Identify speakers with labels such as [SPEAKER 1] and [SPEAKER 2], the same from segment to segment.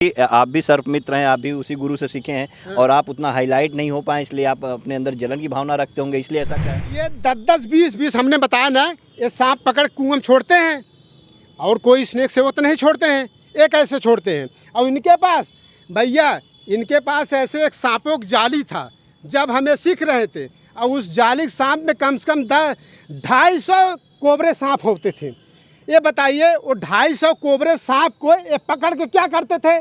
[SPEAKER 1] आप भी सर्प मित्र हैं, आप भी उसी गुरु से सीखे हैं और आप उतना हाईलाइट नहीं हो पाए, इसलिए आप अपने अंदर जलन की भावना रखते होंगे, इसलिए ऐसा क्या है?
[SPEAKER 2] ये 10-10 20-20 हमने बताया ना, ये सांप पकड़ कुएं में छोड़ते हैं और कोई स्नेक से वो तो नहीं छोड़ते हैं, एक ऐसे छोड़ते हैं। और इनके पास भैया, इनके पास ऐसे एक सांपों की जाली था जब हमें सीख रहे थे, और उस जाली सांप में कम से कम 250 कोबरे सांप होते थे। ये बताइए, वो 250 कोबरे सांप को ये पकड़ के क्या करते थे?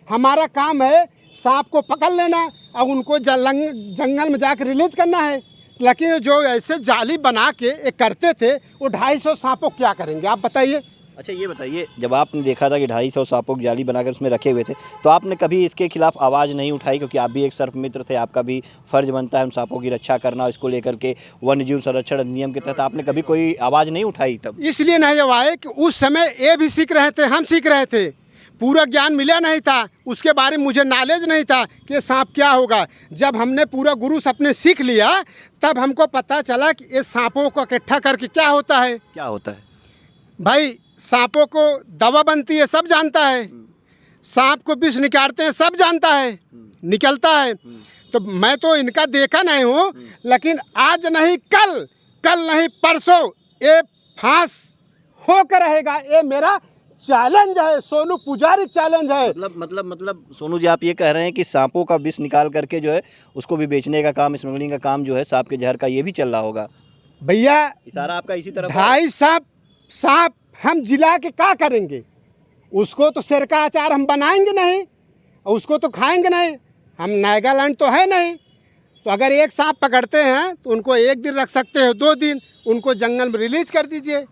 [SPEAKER 2] हमारा काम है सांप को पकड़ लेना और उनको जंगल में जाकर रिलीज करना है। लेकिन जो ऐसे जाली बना के ये करते थे, वो 250 सांपों क्या करेंगे आप बताइए?
[SPEAKER 1] अच्छा ये बताइए, जब आपने देखा था कि 250 सांपों की जाली बनाकर उसमें रखे हुए थे, तो आपने कभी इसके खिलाफ आवाज़ नहीं उठाई? क्योंकि आप भी एक सर्प मित्र थे, आपका भी फर्ज बनता है उन सांपों की रक्षा करना। इसको लेकर के वन्य जीव संरक्षण अधिनियम के तहत आपने कभी कोई आवाज़ नहीं उठाई तब?
[SPEAKER 2] इसलिए नहीं आए कि उस समय ये भी सीख रहे थे, हम सीख रहे थे, पूरा ज्ञान मिला नहीं था, उसके बारे में मुझे नॉलेज नहीं था कि सांप क्या होगा। जब हमने पूरा गुरु से अपने सीख लिया, तब हमको पता चला कि ये सांपों को इकट्ठा करके क्या होता है।
[SPEAKER 1] क्या होता है
[SPEAKER 2] भाई, सांपों को दवा बनती है, सब जानता है। सांप को विष निकालते हैं, सब जानता है, निकलता है। तो मैं तो इनका देखा नहीं हूँ, लेकिन आज नहीं कल नहीं परसों ये फांस होकर रहेगा। ये मेरा चैलेंज है, सोनू पुजारी चैलेंज है।
[SPEAKER 1] मतलब सोनू जी, आप ये कह रहे हैं कि सांपों का विष निकाल करके जो है उसको भी बेचने का काम, स्मगलिंग का काम जो है सांप के जहर का, ये भी चल रहा होगा?
[SPEAKER 2] भैया,
[SPEAKER 1] इशारा आपका इसी तरफ।
[SPEAKER 2] 250 सांप हम जिला के क्या करेंगे? उसको तो सिर का अचार हम बनाएंगे नहीं, और उसको तो खाएंगे नहीं। हम नागालैंड तो है नहीं। तो अगर एक सांप पकड़ते हैं तो उनको 1 दिन रख सकते हो, 2 दिन उनको जंगल में रिलीज कर दीजिए।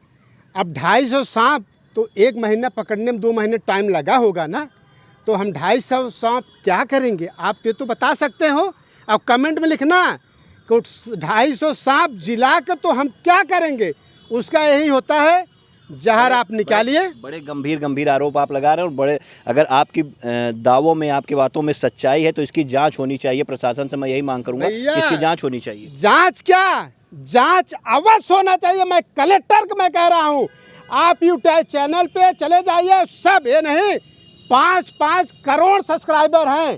[SPEAKER 2] अब 250 सांप तो 1 महीना पकड़ने में 2 महीने टाइम लगा होगा ना। तो हम 250 सांप क्या करेंगे? आप तो बता सकते हो। अब कमेंट में लिखना कि 250 सांप जिला के तो हम क्या करेंगे। उसका यही होता है, जहर आप निकालिए।
[SPEAKER 1] बड़े गंभीर आरोप आप लगा रहे हैं, और बड़े, अगर आपकी दावों में, आपकी बातों में सच्चाई है तो इसकी जांच होनी चाहिए। प्रशासन से मैं यही मांग करूंगा, इसकी जांच होनी चाहिए।
[SPEAKER 2] जांच क्या, जांच अवश्य होना चाहिए। मैं कलेक्टर को मैं कह रहा हूँ, आप यूट्यूब चैनल पे चले जाइए, सब ये नहीं 5-5 करोड़ सब्सक्राइबर हैं,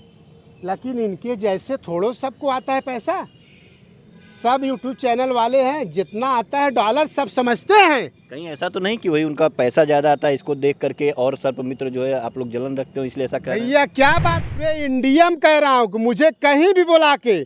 [SPEAKER 2] लेकिन इनके जैसे थोड़ो सबको आता है पैसा। सब यूट्यूब चैनल वाले हैं, जितना आता है डॉलर सब समझते हैं।
[SPEAKER 1] कहीं ऐसा तो नहीं कि वही उनका पैसा ज़्यादा आता है, इसको देख करके और सर्प मित्र जो है आप लोग जलन रखते हो, इसलिए ऐसा कह रहे हैं?
[SPEAKER 2] भैया क्या बात, पूरे इंडिया में कह रहा हूँ कि मुझे कहीं भी बुला के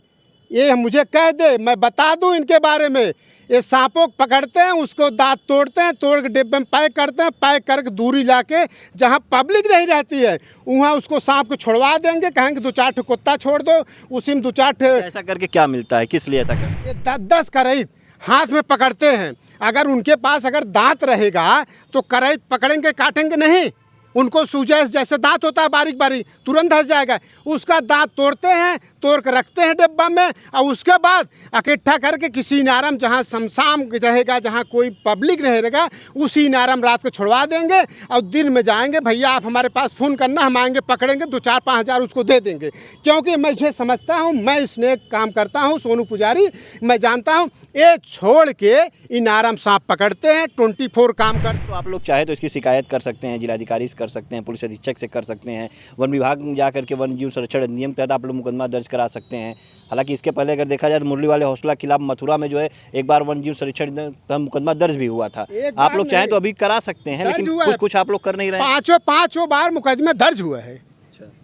[SPEAKER 2] ये मुझे कह दे, मैं बता दूं इनके बारे में। ये सांपों को पकड़ते हैं, उसको दांत तोड़ते हैं, तोड़ के डिब्बे में पैक करते हैं, पैक करके दूरी जाके जहाँ पब्लिक नहीं रहती है वहाँ उसको सांप को छुड़वा देंगे। कहेंगे 2-4 ठो कुत्ता छोड़ दो, उसी में 2-4 ठो।
[SPEAKER 1] ऐसा करके क्या मिलता है, किस लिए ऐसा करते?
[SPEAKER 2] ये 10-10 करैत हाथ में पकड़ते हैं। अगर उनके पास अगर दांत रहेगा तो करैत पकड़ेंगे, काटेंगे नहीं। उनको सूजा जैसे दांत होता है बारीक बारीक, तुरंत धंस जाएगा। उसका दांत तोड़ते हैं, तोड़ कर रखते हैं डिब्बा में, और उसके बाद इकट्ठा करके किसी नारम जहाँ शमशान रहेगा, जहाँ कोई पब्लिक नहीं रहेगा, उसी नारम रात को छुड़वा देंगे। और दिन में जाएंगे, भैया आप हमारे पास फ़ोन करना, हम आएंगे, पकड़ेंगे, 2-4-5 हज़ार उसको दे देंगे। क्योंकि मैं इसे समझता हूँ, मैं इसने काम करता हूँ, सोनू पुजारी, मैं जानता हूँ। ये छोड़ के इन नारम सांप पकड़ते हैं, 24 काम करते।
[SPEAKER 1] तो आप लोग चाहे तो इसकी शिकायत कर सकते हैं, जिलाधिकारी से कर सकते हैं, पुलिस अधीक्षक से कर सकते हैं, वन विभाग में जाकर के वन्य जीव संरक्षण अधिनियम के तहत आप लोग मुकदमा दर्ज करा सकते हैं। हालांकि इसके पहले अगर देखा जाए तो मुरली वाले हौसला के खिलाफ मथुरा में जो है एक बार वन्य जीव संरक्षण मुकदमा दर्ज भी हुआ था। आप लोग चाहें तो अभी करा सकते हैं, लेकिन कुछ आप लोग कर नहीं रहे हैं।
[SPEAKER 2] 5 बार मुकदमा दर्ज हुआ है।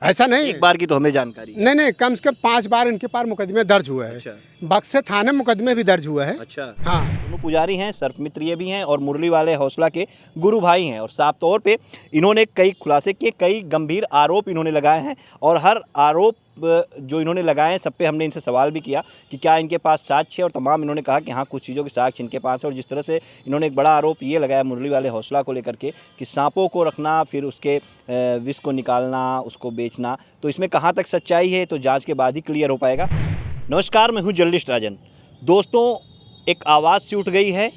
[SPEAKER 2] ऐसा नहीं
[SPEAKER 1] एक बार की तो हमें जानकारी
[SPEAKER 2] नहीं, कम से कम 5 बार इनके पास मुकदमे दर्ज हुआ है।
[SPEAKER 1] अच्छा।
[SPEAKER 2] बक्से थाने मुकदमे भी दर्ज हुआ है।
[SPEAKER 1] अच्छा।
[SPEAKER 2] हाँ,
[SPEAKER 1] दोनों पुजारी हैं, सर्प मित्र ये भी हैं और मुरली वाले हौसला के गुरु भाई हैं, और साफ तौर पे इन्होंने कई खुलासे किए, कई गंभीर आरोप इन्होंने लगाए हैं, और हर आरोप जो इन्होंने लगाए हैं सब पे हमने इनसे सवाल भी किया कि क्या इनके पास साक्ष्य है, और तमाम इन्होंने कहा कि हाँ कुछ चीज़ों के साक्ष्य इनके पास है। और जिस तरह से इन्होंने एक बड़ा आरोप ये लगाया मुरली वाले हौसला को लेकर के कि सांपों को रखना, फिर उसके विष को निकालना, उसको बेचना, तो इसमें कहाँ तक सच्चाई है तो जांच के बाद ही क्लियर हो पाएगा। नमस्कार, मैं हूँ जर्नलिस्ट राजन। दोस्तों, एक आवाज़ सी उठ गई है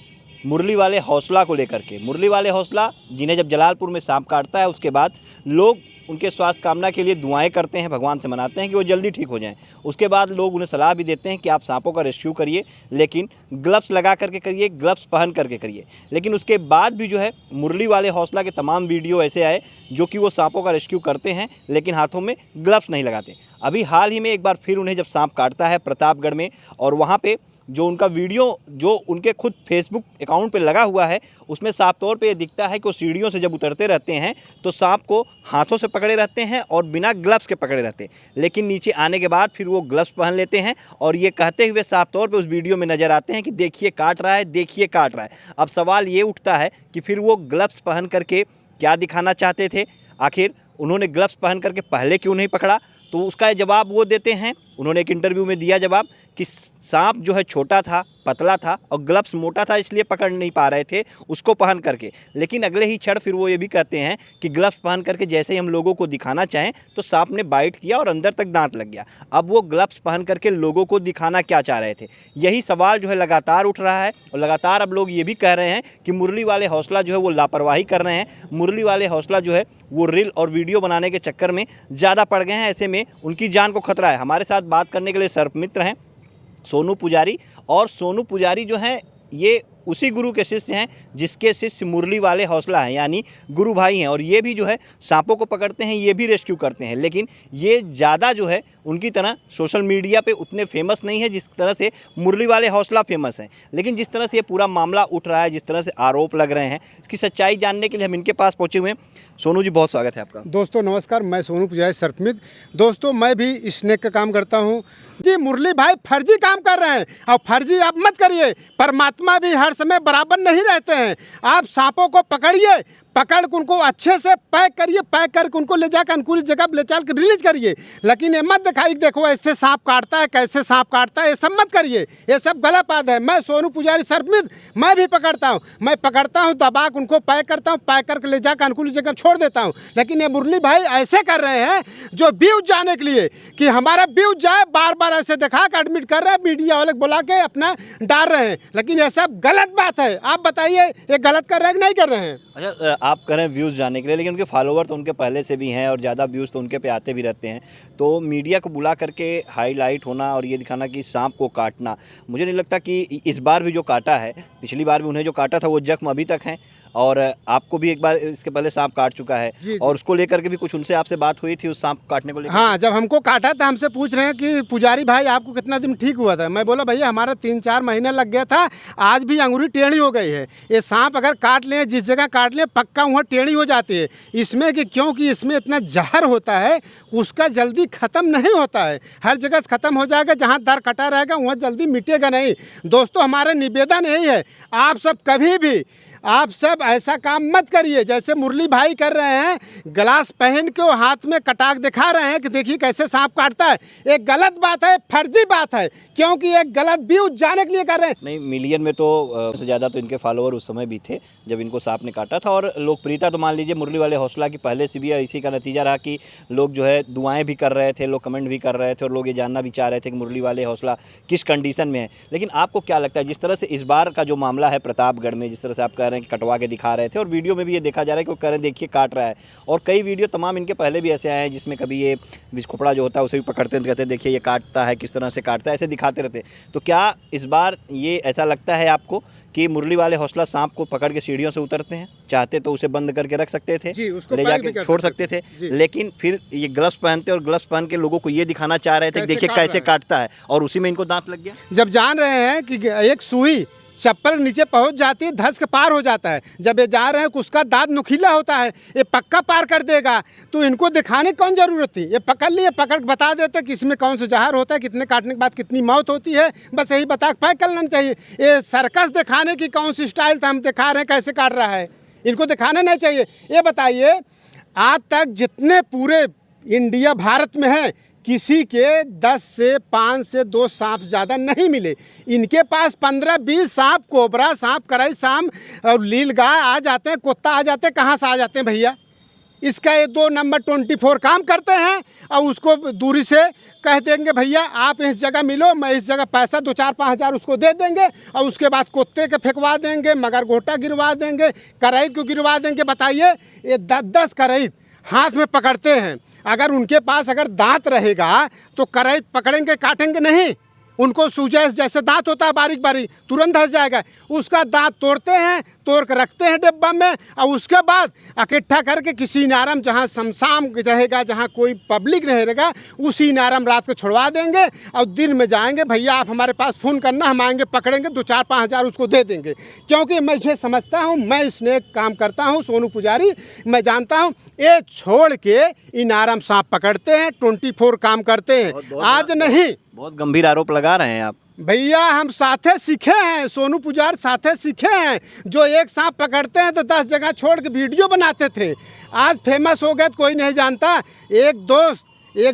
[SPEAKER 1] मुरली वाले हौसला को लेकर के। मुरली वाले हौसला जिन्हें जब जलालपुर में सांप काटता है उसके बाद लोग उनके स्वास्थ्य कामना के लिए दुआएं करते हैं, भगवान से मनाते हैं कि वो जल्दी ठीक हो जाएं। उसके बाद लोग उन्हें सलाह भी देते हैं कि आप सांपों का रेस्क्यू करिए, लेकिन ग्लव्स लगा करके करिए, ग्लव्स पहन करके करिए। लेकिन उसके बाद भी जो है मुरली वाले हौसला के तमाम वीडियो ऐसे आए जो कि वो सांपों का रेस्क्यू करते हैं लेकिन हाथों में ग्लव्स नहीं लगाते। अभी हाल ही में एक बार फिर उन्हें जब सांप काटता है प्रतापगढ़ में, और वहाँ पे जो उनका वीडियो जो उनके खुद फेसबुक अकाउंट पे लगा हुआ है उसमें साफ तौर पे ये दिखता है कि वो सीढ़ियों से जब उतरते रहते हैं तो सांप को हाथों से पकड़े रहते हैं और बिना ग्लव्स के पकड़े रहते हैं, लेकिन नीचे आने के बाद फिर वो ग्लव्स पहन लेते हैं और ये कहते हुए साफ तौर पे उस वीडियो में नज़र आते हैं कि देखिए काट रहा है, देखिए काट रहा है। अब सवाल ये उठता है कि फिर वो ग्लव्स पहन करके क्या दिखाना चाहते थे? आखिर उन्होंने ग्लव्स पहन करके पहले क्यों नहीं पकड़ा? तो उसका जवाब वो देते हैं, उन्होंने एक इंटरव्यू में दिया जवाब कि सांप जो है छोटा था, पतला था और ग्लव्स मोटा था, इसलिए पकड़ नहीं पा रहे थे उसको पहन करके। लेकिन अगले ही क्षण फिर वो ये भी कहते हैं कि ग्लव्स पहन करके जैसे ही हम लोगों को दिखाना चाहें तो सांप ने बाइट किया और अंदर तक दांत लग गया। अब वो ग्लव्स पहन करके लोगों को दिखाना क्या चाह रहे थे? यही सवाल जो है लगातार उठ रहा है और लगातार अब लोग ये भी कह रहे हैं कि मुरली वाले हौसला जो है वो लापरवाही कर रहे हैं। मुरली वाले हौसला जो है वो रील और वीडियो बनाने के चक्कर में ज़्यादा पड़ गए हैं, ऐसे में उनकी जान को खतरा है। हमारे साथ बात करने के लिए सर्पमित्र हैं सोनू पुजारी, और सोनू पुजारी जो हैं ये उसी गुरु के शिष्य हैं जिसके शिष्य मुरली वाले हौसला हैं, यानी गुरु भाई हैं। और ये भी जो है सांपों को पकड़ते हैं, ये भी रेस्क्यू करते हैं, लेकिन ये ज़्यादा जो है उनकी तरह सोशल मीडिया पे उतने फेमस नहीं है जिस तरह से मुरली वाले हौसला फेमस हैं। लेकिन जिस तरह से ये पूरा मामला उठ रहा है, जिस तरह से आरोप लग रहे हैं, इसकी सच्चाई जानने के लिए हम इनके पास पहुँचे हुए हैं। सोनू जी, बहुत स्वागत है आपका।
[SPEAKER 2] दोस्तों नमस्कार, मैं सोनू पुजारी सर्पमित्र। दोस्तों मैं भी स्नेक का काम करता हूँ जी। मुरली भाई फर्जी काम कर रहे हैं और फर्जी आप मत करिए। परमात्मा भी हर समय बराबर नहीं रहते हैं। आप सांपों को पकड़िए, पकड़ के उनको अच्छे से पैक करिए, पैक करके उनको ले जाकर अनुकूल जगह ले चल कर रिलीज करिए। लेकिन ये मत दिखाई देखो ऐसे सांप काटता है, कैसे सांप काटता है, ये सब मत करिए, ये सब गलत बात है। मैं सोनू पुजारी सर्पमित्र, मैं भी पकड़ता हूँ, मैं पकड़ता हूँ, दबा के उनको पैक करता हूँ, पैक करके ले जाकर अनुकूल जगह छोड़ देता हूँ। लेकिन ये मुरली भाई ऐसे कर रहे हैं जो व्यूज जाने के लिए कि हमारा व्यूज जाए, बार बार ऐसे दिखा कर एडमिट कर रहे हैं, मीडिया वाले बुला के अपना डाल रहे हैं। लेकिन ये सब गलत बात है। आप बताइए ये गलत कर रहे हैं कि नहीं कर रहे हैं?
[SPEAKER 1] अच्छा, आप कह रहे हैं व्यूज़ जाने के लिए, लेकिन उनके फॉलोवर तो उनके पहले से भी हैं और ज़्यादा व्यूज़ तो उनके पे आते भी रहते हैं। तो मीडिया को बुला करके हाईलाइट होना और ये दिखाना कि सांप को काटना, मुझे नहीं लगता कि इस बार भी जो काटा है, पिछली बार भी उन्हें जो काटा था वो जख्म अभी तक हैं, और आपको भी एक बार इसके पहले सांप काट चुका है
[SPEAKER 2] जी।
[SPEAKER 1] और उसको लेकर के भी कुछ उनसे आपसे बात हुई थी उस सांप काटने को लेकर?
[SPEAKER 2] हाँ, जब हमको काटा था हमसे पूछ रहे हैं कि पुजारी भाई आपको कितना दिन ठीक हुआ था? मैं बोला भैया हमारा 3-4 महीने लग गया था, आज भी अंगूरी टेढ़ी हो गई है। ये सांप अगर काट लें, जिस जगह काट लें, पक्का वहाँ टेढ़ी हो जाती है। इसमें कि क्योंकि इसमें इतना जहर होता है, उसका जल्दी ख़त्म नहीं होता है। हर जगह से ख़त्म हो जाएगा, जहाँ दर कटा रहेगा वहाँ जल्दी मिटेगा नहीं। दोस्तों हमारा निवेदन यही है, आप सब कभी भी आप सब ऐसा काम मत करिए जैसे मुरली भाई कर रहे हैं। ग्लास पहन के वो हाथ में कटाक दिखा रहे हैं कि देखिए कैसे सांप काटता है। एक गलत बात है, फर्जी बात है, क्योंकि एक गलत व्यूज जाने के लिए कर रहे हैं।
[SPEAKER 1] नहीं, मिलियन में तो से ज़्यादा तो इनके फॉलोअर उस समय भी थे जब इनको सांप ने काटा था। और लोकप्रियता तो मान लीजिए मुरली वाले हौसला की पहले से भी है। इसी का नतीजा रहा कि लोग जो है दुआएं भी कर रहे थे, लोग कमेंट भी कर रहे थे और लोग ये जानना भी चाह रहे थे कि मुरली वाले हौसला किस कंडीशन में है। लेकिन आपको क्या लगता है, जिस तरह से इस बार का जो मामला है प्रतापगढ़ में, जिस तरह से आप कह रहे हैं कि कटवा के दिखा रहे थे और वीडियो में भी ये देखा जा रहा है कि वो कह रहे हैं देखिए काट रहा है, और कई वीडियो तमाम इनके पहले भी ऐसे आए हैं जिसमें कभी ये विस्खोपड़ा जो होता है उसे भी पकड़ते कहते हैं देखिए ये काटता है, किस तरह से काटता है, ऐसे दिखाते रहते। तो क्या इस बार ये ऐसा लगता है आपको कि मुरली वाले हौसला सांप को पकड़ के सीढ़ियों से उतरते हैं? चाहते तो उसे बंद करके रख सकते थे, ले जाके छोड़ सकते थे, लेकिन फिर ये ग्लव्स पहनते और ग्लव्स पहन के लोगों को ये दिखाना चाह रहे थे कि देखिए कैसे काटता है, और उसी में इनको दांत लग गया।
[SPEAKER 2] जब जान रहे हैं कि एक सुई चप्पल नीचे पहुंच जाती है, धस के पार हो जाता है, जब ये जा रहे हैं कि उसका दांत नुकीला होता है, ये पक्का पार कर देगा, तो इनको दिखाने की कौन ज़रूरत थी? ये पकड़ लिए, पकड़ के बता देते कि इसमें कौन सा जहर होता है, कितने काटने के बाद कितनी मौत होती है, बस यही बता के पैक कर लेना चाहिए। ये सर्कस दिखाने की कौन सी स्टाइल था? हम दिखा रहे हैं कैसे काट रहा है, इनको दिखाना नहीं चाहिए। ये बताइए, आज तक जितने पूरे इंडिया भारत में है, किसी के 10 से 5 से 2 सांप ज़्यादा नहीं मिले। इनके पास 15-20 सांप, कोबरा सांप, कराई सांप और लील गाय आ जाते हैं, कुत्ता आ जाते हैं। कहाँ से आ जाते हैं भैया? इसका ये 2 नंबर 24 काम करते हैं और उसको दूरी से कह देंगे भैया आप इस जगह मिलो, मैं इस जगह पैसा 2-4-5 हज़ार उसको दे देंगे, और उसके बाद कुत्ते के फेंकवा देंगे, मगर गोटा गिरवा देंगे, करैत को गिरवा देंगे। बताइए, ये 10-10 करैत हाथ में पकड़ते हैं। अगर उनके पास अगर दांत रहेगा तो करैत पकड़ेंगे, काटेंगे नहीं। उनको सूजैस जैसे दांत होता है बारीक बारीक, तुरंत धंस जाएगा। उसका दांत तोड़ते हैं, तोड़ कर रखते हैं डिब्बा में, और उसके बाद इकट्ठा करके किसी नारम जहाँ शमशाम रहेगा, जहाँ कोई पब्लिक नहीं रहेगा, उसी नारम रात को छुड़वा देंगे। और दिन में जाएंगे, भैया आप हमारे पास फ़ोन करना, हम आएंगे, पकड़ेंगे, 2-4-5 हज़ार उसको दे देंगे। क्योंकि मैं इसे समझता हूँ, मैं इसने काम करता हूँ, सोनू पुजारी, मैं जानता हूँ। ये छोड़ के इनारम सांप पकड़ते हैं, 24 काम करते हैं। आज नहीं,
[SPEAKER 1] बहुत गंभीर आरोप लगा रहे हैं आप।
[SPEAKER 2] भैया हम साथे सीखे हैं, सोनू पुजारी साथे सीखे हैं। जो एक सांप पकड़ते हैं तो 10 जगह छोड़ के वीडियो बनाते थे। आज फेमस हो गए तो कोई नहीं जानता। एक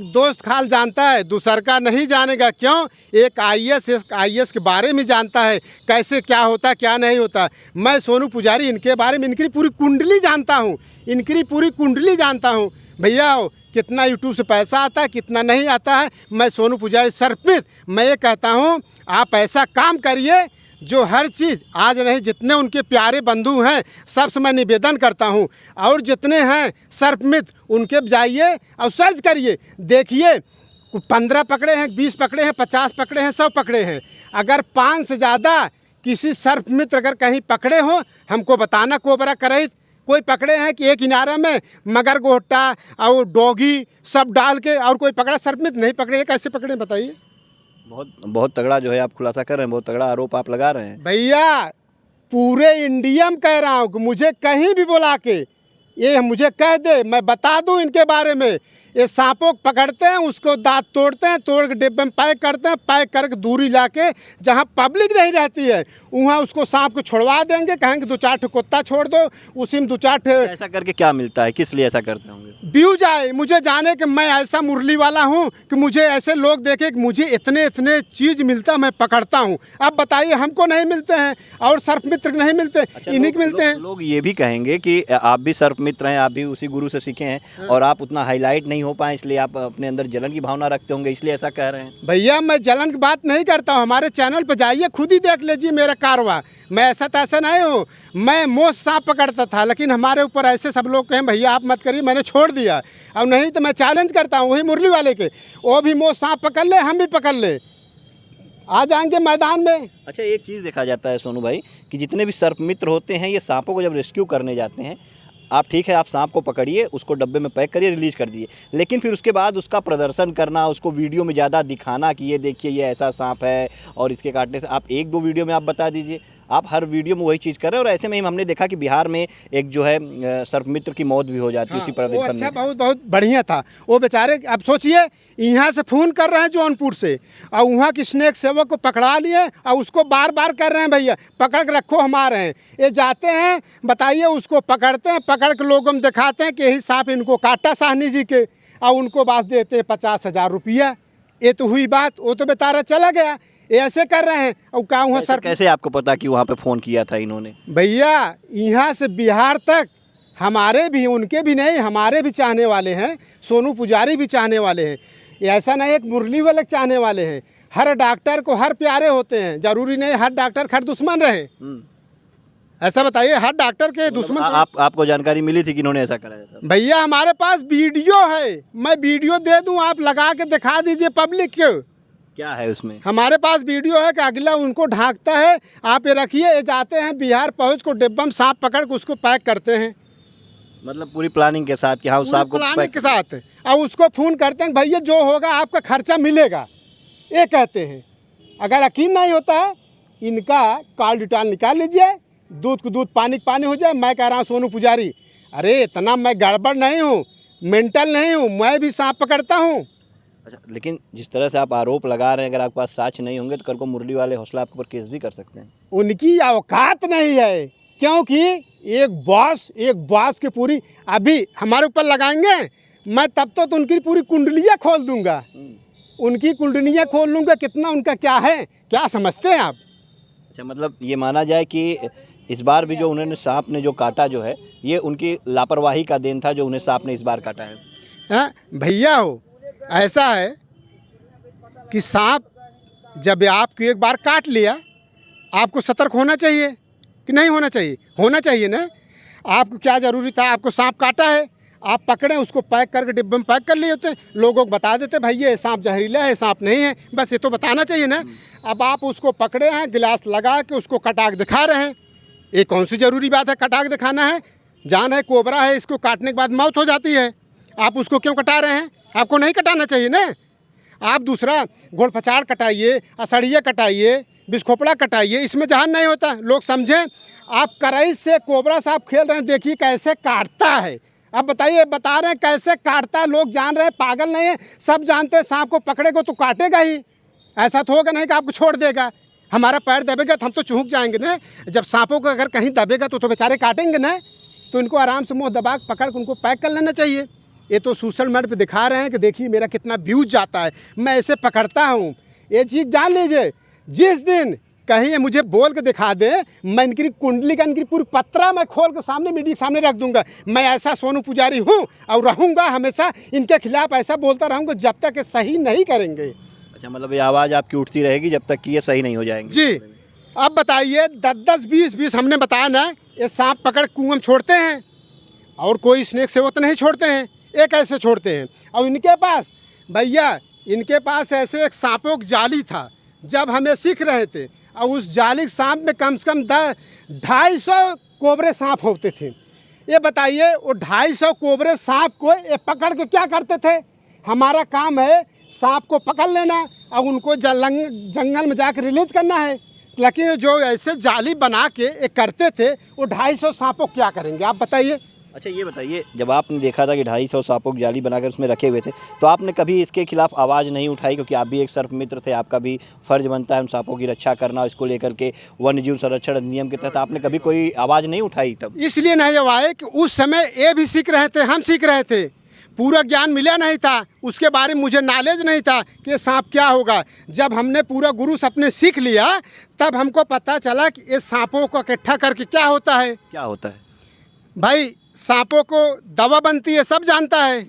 [SPEAKER 2] दोस्त खाल जानता है, दूसर का नहीं जानेगा। क्यों? एक आईएएस के बारे में जानता है, कैसे क्या होता क्या नहीं होता। मैं सोनू पुजारी इनके बारे में इनकी पूरी कुंडली जानता हूँ, इनकी पूरी कुंडली जानता हूँ। भैया कितना यूट्यूब से पैसा आता है, कितना नहीं आता है। मैं सोनू पुजारी सर्पित, मैं ये कहता हूँ आप ऐसा काम करिए जो हर चीज़, आज नहीं जितने उनके प्यारे बंधु हैं सबसे मैं निवेदन करता हूँ, और जितने हैं सर्पमित्र उनके जाइए और सर्च करिए, देखिए 15 पकड़े हैं, 20 पकड़े हैं, 50 पकड़े हैं, 100 पकड़े हैं। अगर 5 से ज़्यादा किसी सर्पमित्र अगर कहीं पकड़े हों, हमको बताना। कोबरा करैत कोई पकड़े हैं कि एक किनारा में मगर गोटा और डॉगी सब डाल के, और कोई पकड़ा सर्पमित्र नहीं पकड़े? कैसे पकड़े बताइए?
[SPEAKER 1] बहुत तगड़ा जो है आप खुलासा कर रहे हैं, बहुत तगड़ा आरोप आप लगा रहे हैं।
[SPEAKER 2] भैया पूरे इंडिया में कह रहा हूँ कि मुझे कहीं भी बुला के ये मुझे कह दे, मैं बता दूँ इनके बारे में। ये सांपों को पकड़ते हैं, उसको दांत तोड़ते हैं, तोड़ के डिब्बे में पैक करते हैं, पैक करके दूरी जाके जहाँ पब्लिक नहीं रहती है वहाँ उसको सांप को छुड़वा देंगे। कहेंगे 2-4 ठो कुत्ता छोड़ दो, उसी में 2-4 ठो।
[SPEAKER 1] ऐसा करके क्या मिलता है, किस लिए ऐसा करते होंगे?
[SPEAKER 2] व्यूज आए, मुझे जाने कि मैं ऐसा मुरली वाला हूँ कि मुझे ऐसे लोग देखे कि मुझे इतने चीज़ मिलता, मैं पकड़ता हूँ। अब बताइए, हमको नहीं मिलते हैं और सर्प मित्र नहीं मिलते।
[SPEAKER 1] अच्छा,
[SPEAKER 2] इन्हीं के मिलते हैं।
[SPEAKER 1] लोग ये भी कहेंगे कि आप भी सर्प मित्र हैं, आप भी उसी गुरु से सीखे हैं, और आप उतना हाईलाइट नहीं हो पाए, इसलिए आप अपने अंदर जलन की भावना रखते होंगे, इसलिए ऐसा कह रहे हैं।
[SPEAKER 2] भैया मैं जलन की बात नहीं करता हूँ, हमारे चैनल पर जाइए, खुद ही देख लीजिए मेरा कारवा। मैं ऐसा तैसा नहीं हूँ। मैं मोस्ट सांप पकड़ता था, लेकिन हमारे ऊपर ऐसे सब लोग कहें भैया आप मत करिए, मैंने छोड़ दिया। और नहीं तो मैं चैलेंज करता हूँ वही मुरली वाले के, वो भी मोस्ट सांप पकड़ ले, हम भी पकड़ ले, आ जाएंगे मैदान में।
[SPEAKER 1] अच्छा, एक चीज़ देखा जाता है सोनू भाई कि जितने भी सर्प मित्र होते हैं, ये सांपों को जब रेस्क्यू करने जाते हैं, आप ठीक है, आप सांप को पकड़िए, उसको डब्बे में पैक करिए, रिलीज़ कर दिए, लेकिन फिर उसके बाद उसका प्रदर्शन करना, उसको वीडियो में ज़्यादा दिखाना कि ये देखिए ये ऐसा सांप है और इसके काटने से, आप 1-2 वीडियो में आप बता दीजिए। आप हर वीडियो में वही चीज़ कर रहे हैं, और ऐसे में ही हमने देखा कि बिहार में एक जो है सर्पमित्र की मौत भी हो जाती है उसी प्रदर्शन
[SPEAKER 2] अच्छा,
[SPEAKER 1] में।
[SPEAKER 2] बहुत बहुत बढ़िया था वो बेचारे। अब सोचिए, यहाँ से फ़ोन कर रहे हैं जौनपुर से, और वहाँ की स्नेक सेवक को पकड़ा लिए और उसको बार बार कर रहे हैं भैया पकड़ के रखो, हम आ रहे हैं। ये जाते हैं, बताइए, उसको पकड़ते हैं, पकड़ के लोगों में दिखाते हैं कि यही सांप इनको काटा साहनी जी के, और उनको बात देते हैं 50,000 रुपया। ये तो हुई बात, वो तो बेचारा चला गया। ये ऐसे कर रहे हैं। और कहाँ हुआ सर?
[SPEAKER 1] कैसे आपको पता कि वहाँ पे फ़ोन किया था इन्होंने?
[SPEAKER 2] भैया यहाँ से बिहार तक हमारे भी, उनके भी नहीं, हमारे भी चाहने वाले हैं, सोनू पुजारी भी चाहने वाले हैं। ये ऐसा नहीं एक मुरली वाले चाहने वाले हैं। हर डॉक्टर को हर प्यारे होते हैं, जरूरी नहीं हर डॉक्टर हर दुश्मन रहे। ऐसा बताइए, हर डॉक्टर के दुश्मन
[SPEAKER 1] आपको जानकारी मिली थी कि इन्होंने ऐसा कराया था?
[SPEAKER 2] भैया हमारे पास वीडियो है, मैं वीडियो दे दूं, आप लगा के दिखा दीजिए पब्लिक को।
[SPEAKER 1] क्या है उसमें?
[SPEAKER 2] हमारे पास वीडियो है कि अगला उनको ढांकता है, आप ये रखिए, ये जाते हैं बिहार पहुँच को डिब्बा में सांप पकड़ के उसको पैक करते हैं।
[SPEAKER 1] मतलब पूरी प्लानिंग के साथ कि हाँ, सांप को
[SPEAKER 2] प्लानिंग के साथ, और उसको फ़ोन करते हैं भैया जो होगा आपका खर्चा मिलेगा, ये कहते हैं। अगर यकीन नहीं होता है, इनका कॉल डिटेल निकाल लीजिए, दूध को दूध, पानी को पानी हो जाए। मैं कह रहा हूँ सोनू पुजारी, अरे इतना मैं गड़बड़ नहीं हूँ, मेंटल नहीं हूँ, मैं भी सांप पकड़ता हूँ।
[SPEAKER 1] अच्छा, लेकिन जिस तरह से आप आरोप लगा रहे हैं, अगर आपके पास साक्ष्य नहीं होंगे तो कल को मुरली वाले हौसला आपके ऊपर केस भी कर सकते हैं।
[SPEAKER 2] उनकी औकात नहीं है, क्योंकि एक बॉस की पूरी अभी हमारे ऊपर लगाएंगे, मैं तब तो उनकी पूरी कुंडलियाँ खोल दूंगा, उनकी कुंडलियाँ खोल लूँगा, कितना उनका क्या है, क्या समझते हैं आप?
[SPEAKER 1] अच्छा, मतलब ये माना जाए कि इस बार भी जो उन्होंने सांप ने जो काटा जो है, ये उनकी लापरवाही का देन था जो उन्हें सांप ने इस बार काटा है।
[SPEAKER 2] हाँ भैया, हो ऐसा है कि सांप जब आपको एक बार काट लिया, आपको सतर्क होना चाहिए कि नहीं होना चाहिए? होना चाहिए ना। आपको क्या ज़रूरी था? आपको सांप काटा है, आप पकड़ें उसको पैक करके डिब्बे में पैक कर लिए होते हैं, लोगों को बता देते भाई ये सांप जहरीला है, सांप नहीं है, बस ये तो बताना चाहिए ना। अब आप उसको पकड़े हैं, गिलास लगा के उसको कटा के दिखा रहे हैं, ये कौन सी ज़रूरी बात है कटा के दिखाना है? जान है कोबरा है, इसको काटने के बाद मौत हो जाती है, आप उसको क्यों कटा रहे हैं? आपको नहीं कटाना चाहिए ना। आप दूसरा घोड़ फचाड़ कटाइए, असड़िया कटाइए, बिस्खोपड़ा कटाइए, इसमें जहान नहीं होता। लोग समझें आप कराई से कोबरा सांप खेल रहे हैं, देखिए कैसे काटता है। अब बताइए, बता रहे हैं कैसे काटता है, लोग जान रहे हैं, पागल नहीं है, सब जानते हैं सांप को पकड़ेगा तो काटेगा ही, ऐसा तो होगा नहीं कि आपको छोड़ देगा। हमारा पैर दबेगा तो हम तो चूक जाएंगे ना। जब सांपों को अगर कहीं दबेगा तो बेचारे काटेंगे ना। तो इनको आराम से मुँह दबा के पकड़ के उनको पैक कर लेना चाहिए। ये तो सोशल मीडिया पे दिखा रहे हैं कि देखिए मेरा कितना व्यूज जाता है, मैं ऐसे पकड़ता हूँ। ये चीज़ जान लीजिए, जिस दिन कहीं ये मुझे बोल के दिखा दे, मैं इनकी कुंडली का इनकी पूरी पत्रा मैं खोल के सामने मीडिया के सामने रख दूंगा। मैं ऐसा सोनू पुजारी हूँ और रहूँगा, हमेशा इनके खिलाफ ऐसा बोलता रहूँगा जब तक ये सही नहीं करेंगे।
[SPEAKER 1] अच्छा, मतलब ये आवाज़ आपकी उठती रहेगी जब तक कि ये सही नहीं हो जाएंगे।
[SPEAKER 2] जी, अब बताइए 10-10, 20-20 हमने बताया ना, ये सांप पकड़ कुएं में छोड़ते हैं और कोई स्नेक से वो तो नहीं छोड़ते हैं, ये कैसे छोड़ते हैं? और इनके पास भैया, इनके पास ऐसे एक सांपों की जाली था, जब हमें सीख रहे थे, और उस जाली सांप में कम से कम 250 कोबरे सांप होते थे। ये बताइए वो 250 कोबरे सांप को ये पकड़ के क्या करते थे? हमारा काम है सांप को पकड़ लेना और उनको जंगल में जाकर रिलीज करना है। लेकिन जो ऐसे जाली बना के ये करते थे, वो 250 सांपों क्या करेंगे आप बताइए?
[SPEAKER 1] अच्छा, ये बताइए, जब आपने देखा था कि 250 सांपों की जाली बनाकर उसमें रखे हुए थे, तो आपने कभी इसके खिलाफ आवाज़ नहीं उठाई? क्योंकि आप भी एक सर्प मित्र थे, आपका भी फर्ज बनता है उन सांपों की रक्षा करना। इसको लेकर के वन्य जीव संरक्षण अधिनियम के तहत आपने कभी कोई आवाज़ नहीं उठाई तब?
[SPEAKER 2] इसलिए नहीं आए कि उस समय ये भी सीख रहे थे, हम सीख रहे थे, पूरा ज्ञान मिला नहीं था, उसके बारे में मुझे नॉलेज नहीं था कि सांप क्या होगा। जब हमने पूरा गुरु से अपने सीख लिया, तब हमको पता चला कि ये सांपों को इकट्ठा करके क्या होता है।
[SPEAKER 1] क्या होता है
[SPEAKER 2] भाई? सांपों को दवा बनती है, सब जानता है।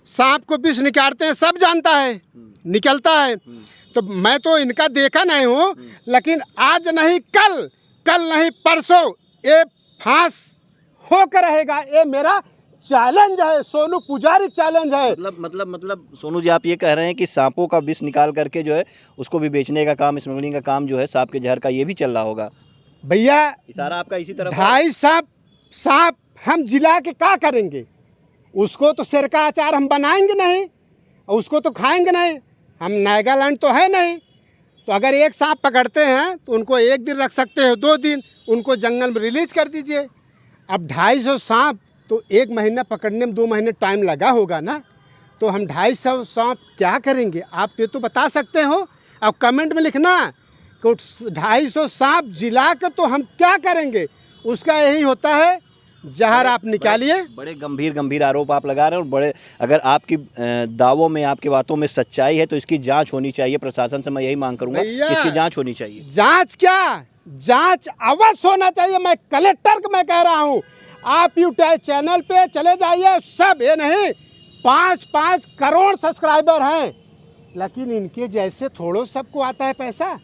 [SPEAKER 2] सांप को विष निकालते हैं, सब जानता है, निकलता है। तो मैं तो इनका देखा नहीं हूँ, लेकिन आज नहीं कल, कल नहीं परसों ये फांस होकर रहेगा। ये मेरा चैलेंज है, सोनू पुजारी चैलेंज है।
[SPEAKER 1] मतलब सोनू जी, आप ये कह रहे हैं कि सांपों का विष निकाल करके जो है उसको भी बेचने का काम, स्मगलिंग का काम जो है सांप के जहर का, ये भी चल रहा होगा?
[SPEAKER 2] भैया,
[SPEAKER 1] इशारा आपका इसी तरफ।
[SPEAKER 2] 250 सांप हम जिला के क्या करेंगे? उसको तो सिर का अचार हम बनाएंगे नहीं, और उसको तो खाएंगे नहीं। हम नागालैंड तो है नहीं। तो अगर एक सांप पकड़ते हैं तो उनको 1 दिन रख सकते हो, 2 दिन, उनको जंगल में रिलीज कर दीजिए। अब 250 सांप तो 1 महीना पकड़ने में 2 महीने टाइम लगा होगा ना। तो हम 250 सांप क्या करेंगे? आप तो बता सकते हो। अब कमेंट में लिखना कि 250 सांप जिला के तो हम क्या करेंगे। उसका यही होता है, जहर आप निकालिए।
[SPEAKER 1] बड़े गंभीर आरोप आप लगा रहे हैं, और बड़े, अगर आपकी दावों में, आपकी बातों में सच्चाई है तो इसकी जांच होनी चाहिए। प्रशासन से मैं यही मांग करूंगा, इसकी जांच होनी चाहिए।
[SPEAKER 2] जांच क्या, जांच अवश्य होना चाहिए। मैं कलेक्टर को मैं कह रहा हूँ, आप यूट्यूब चैनल पे चले जाइए, सब ये नहीं 5-5 करोड़ सब्सक्राइबर हैं, लेकिन इनके जैसे थोड़ो सबको आता है पैसा।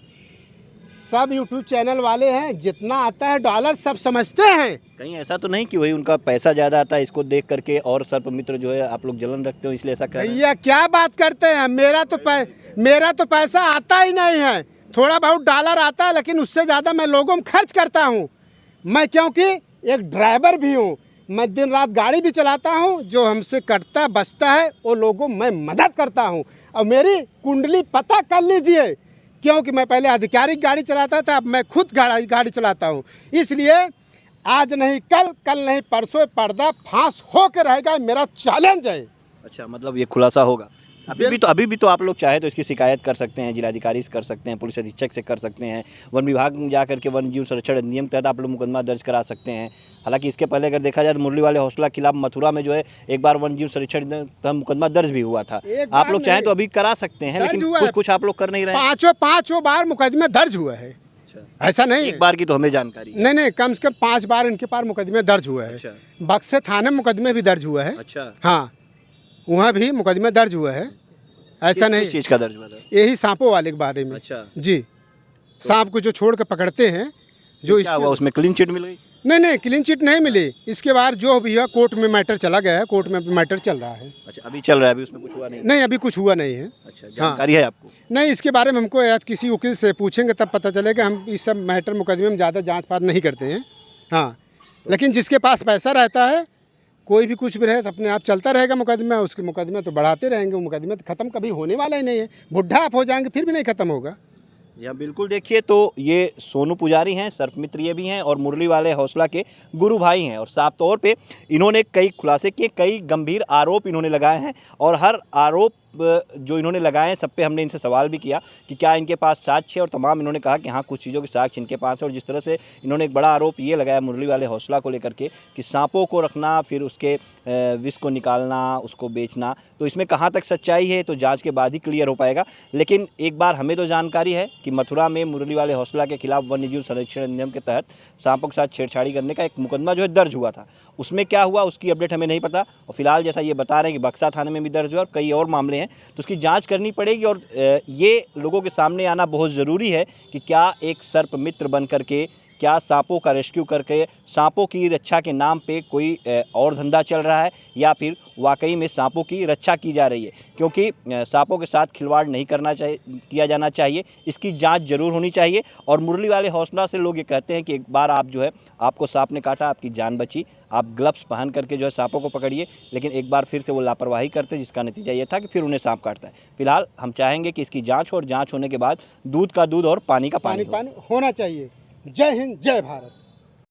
[SPEAKER 2] सब यूट्यूब चैनल वाले हैं, जितना आता है डॉलर सब समझते हैं।
[SPEAKER 1] कहीं ऐसा तो नहीं कि वही उनका पैसा ज़्यादा आता है, इसको देख करके और सर्प मित्र जो है आप लोग जलन रखते हो, इसलिए ऐसा कर रहे हैं?
[SPEAKER 2] भैया क्या बात करते हैं, मेरा तो पैसा आता ही नहीं है। थोड़ा बहुत डॉलर आता है, लेकिन उससे ज़्यादा मैं लोगों में खर्च करता हूँ। मैं क्योंकि एक ड्राइवर भी हूँ, मैं दिन रात गाड़ी भी चलाता हूँ। जो हमसे कटता बचता है वो लोगों मैं मदद करता हूँ। और मेरी कुंडली पता कर लीजिए, क्योंकि मैं पहले आधिकारिक गाड़ी चलाता था, अब मैं खुद गाड़ी चलाता हूँ। इसलिए आज नहीं कल, कल नहीं परसों पर्दा फांस होकर रहेगा, मेरा चैलेंज है।
[SPEAKER 1] अच्छा, मतलब ये खुलासा होगा। अभी भी तो आप लोग चाहे तो इसकी शिकायत कर सकते हैं, जिलाधिकारी से कर सकते हैं, पुलिस अधीक्षक से कर सकते हैं, वन विभाग में जाकर के वन्य जीव संरक्षण अधिनियम के तहत आप लोग मुकदमा दर्ज करा सकते हैं। हालांकि इसके पहले अगर देखा जाए तो मुरली वाले हौसला के खिलाफ मथुरा में जो है एक बार वन्य जीव संरक्षण मुकदमा दर्ज भी हुआ था। आप लोग चाहें तो अभी करा सकते हैं, लेकिन कुछ आप लोग कर नहीं रहे हैं।
[SPEAKER 2] पाँचों बार मुकदमे दर्ज हुआ है। ऐसा नहीं
[SPEAKER 1] एक बार की तो हमें जानकारी
[SPEAKER 2] नहीं, कम से कम 5 बार इनके पास मुकदमे दर्ज हुए हैं। बक्से थाने में मुकदमे भी दर्ज हुआ है।
[SPEAKER 1] अच्छा,
[SPEAKER 2] हाँ, वहाँ भी मुकदमे दर्ज हुआ है। ऐसा नहीं,
[SPEAKER 1] चीज़ का दर्ज हुआ था?
[SPEAKER 2] यही सांपों वाले के बारे में।
[SPEAKER 1] अच्छा जी,
[SPEAKER 2] सांप को जो छोड़ कर पकड़ते हैं, जो
[SPEAKER 1] क्या हुआ, उसमें क्लीन चिट मिल गई?
[SPEAKER 2] नहीं नहीं, क्लीन चिट नहीं मिली। इसके बाद जो भी है कोर्ट में मैटर चला गया है, कोर्ट में मैटर चल रहा है।
[SPEAKER 1] अच्छा, अभी चल रहा है, अभी उसमें कुछ हुआ नहीं?
[SPEAKER 2] नहीं, अभी कुछ हुआ नहीं है।
[SPEAKER 1] अच्छा, जानकारी है आपको?
[SPEAKER 2] नहीं, इसके बारे में हमको या किसी वकील से पूछेंगे तब पता चलेगा। हम इस सब मैटर मुकदमे में ज़्यादा जांच पात नहीं करते हैं। हाँ, लेकिन जिसके पास पैसा रहता है, कोई भी कुछ भी रहे तो अपने आप चलता रहेगा मुकदमा। उसके मुकदमे तो बढ़ाते रहेंगे, वो मुकदमे तो ख़त्म कभी होने वाला ही नहीं है। बुढ़ा आप हो जाएंगे फिर भी नहीं ख़त्म होगा।
[SPEAKER 1] जी हाँ, बिल्कुल। देखिए, तो ये सोनू पुजारी हैं, सर्पमित्र ये भी हैं, और मुरली वाले हौसला के गुरु भाई हैं। और साफ तौर पे इन्होंने कई खुलासे किए, कई गंभीर आरोप इन्होंने लगाए हैं। और हर आरोप जो इन्होंने लगाए हैं, सब पे हमने इनसे सवाल भी किया कि क्या इनके पास साक्ष्य है, और तमाम इन्होंने कहा कि हाँ, कुछ चीज़ों के साक्ष्य इनके पास है। और जिस तरह से इन्होंने एक बड़ा आरोप ये लगाया मुरली वाले हौसला को लेकर के कि सांपों को रखना, फिर उसके विष को निकालना, उसको बेचना, तो इसमें कहाँ तक सच्चाई है तो जांच के बाद ही क्लियर हो पाएगा। लेकिन एक बार हमें तो जानकारी है कि मथुरा में मुरली वाले हौसला के खिलाफ वन्य जीव संरक्षण अधिनियम के तहत सांपों के साथ छेड़छाड़ी करने का एक मुकदमा जो है दर्ज हुआ था। उसमें क्या हुआ उसकी अपडेट हमें नहीं पता। और फिलहाल जैसा ये बता रहे हैं कि बक्सा थाने में भी दर्ज हुआ और कई और मामले हैं, तो उसकी जांच करनी पड़ेगी। और ये लोगों के सामने आना बहुत ज़रूरी है कि क्या एक सर्प मित्र बन करके, क्या सांपों का रेस्क्यू करके सांपों की रक्षा के नाम पे कोई और धंधा चल रहा है, या फिर वाकई में सांपों की रक्षा की जा रही है। क्योंकि सांपों के साथ खिलवाड़ नहीं किया जाना चाहिए, इसकी जांच जरूर होनी चाहिए। और मुरली वाले हौसला से लोग ये कहते हैं कि एक बार आप जो है, आपको सांप ने काटा, आपकी जान बची, आप ग्लव्स पहन करके जो है सांपों को पकड़िए, लेकिन एक बार फिर से वो लापरवाही करते, जिसका नतीजा ये था कि फिर उन्हें सांप काटता है। फिलहाल हम चाहेंगे कि इसकी जाँच हो, और जाँच होने के बाद दूध का दूध और पानी का पानी हो।
[SPEAKER 2] होना चाहिए। जय हिंद, जय भारत।